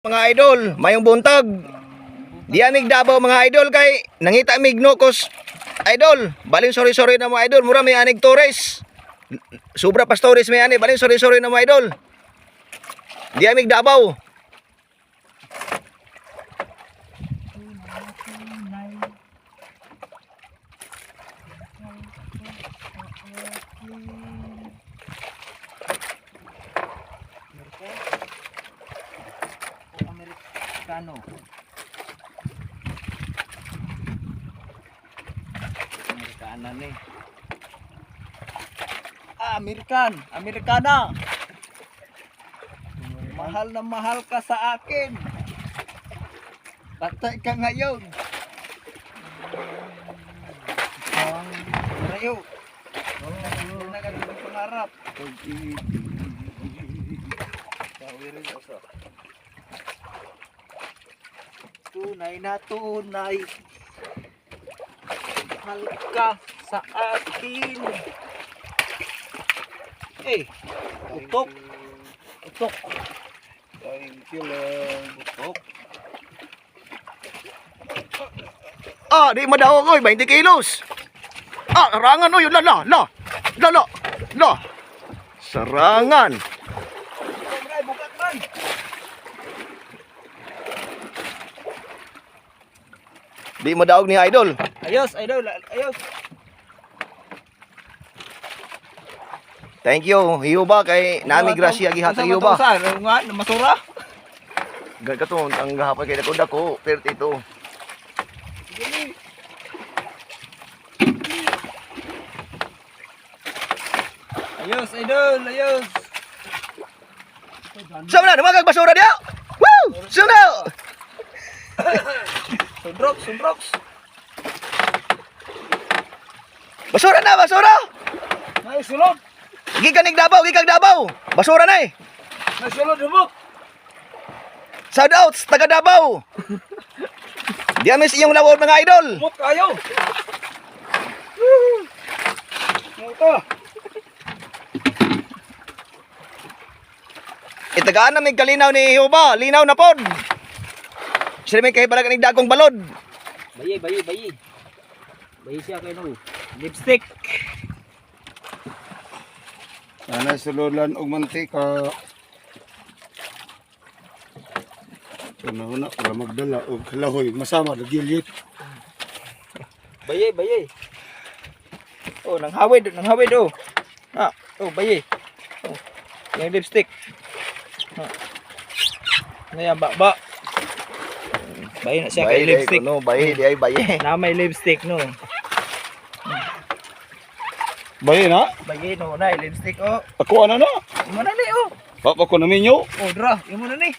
Mga idol, mayong buntag. Di amig Davao mga idol kay nangita mig Nocos. Idol, balin sorry na mga idol, mura may anig Torres. Sobra pa Torres may ani, balin sorry na mga idol. Di amig Davao. Amerikano. Amerikana ni. Amerikana. Mahal na mahal ka sa akin. Patay ka ngayon. Rayo. Oh, nagandang pangarap. Tunay na tunay, mahal ka sa akin. Utok. Thank you lang. Utok. Di madaog oy, 20 kilos. Sarangan oy, la. Sarangan. Bray, bukat man. Di madaog ni idol. Ayos, idol, ayos. Thank you, Hiuba kay nami grasya gihatag Hiuba. Nga, masura. Gagaton ang gahapon kay dako 32. Ayos, idol, ayos. Sama na, dumagag basura dia. Woo! Sino? Sundroks. Basura na. May sulod. Gikanig Davao. Basura na eh. May sulod humok. Shout out, taga Davao. Di amis iyong lawod mga idol. Humok kayo. Ito. Itagaan na may kalinaw ni Hiuba. Linaw na pod. Sila may kahibalag ni dagong balod. Bayi. Bayi siya kayo no. Lipstick. Sana sululan og mantika. Una para magdala og kalahoy masama na gilit. Bayi. Oh, nang hawid oh. Bayi. Oh. Yung lipstick. Ngayon ba. Bayi na siya kay lipstick. No, bayi, di ay bayi. Na may lipstick no. Bayi na? Bayi no na lipstick oh. Ako ano na? Imo na ni oh. Papa ko na minyo. Oh, dra, imo na ni.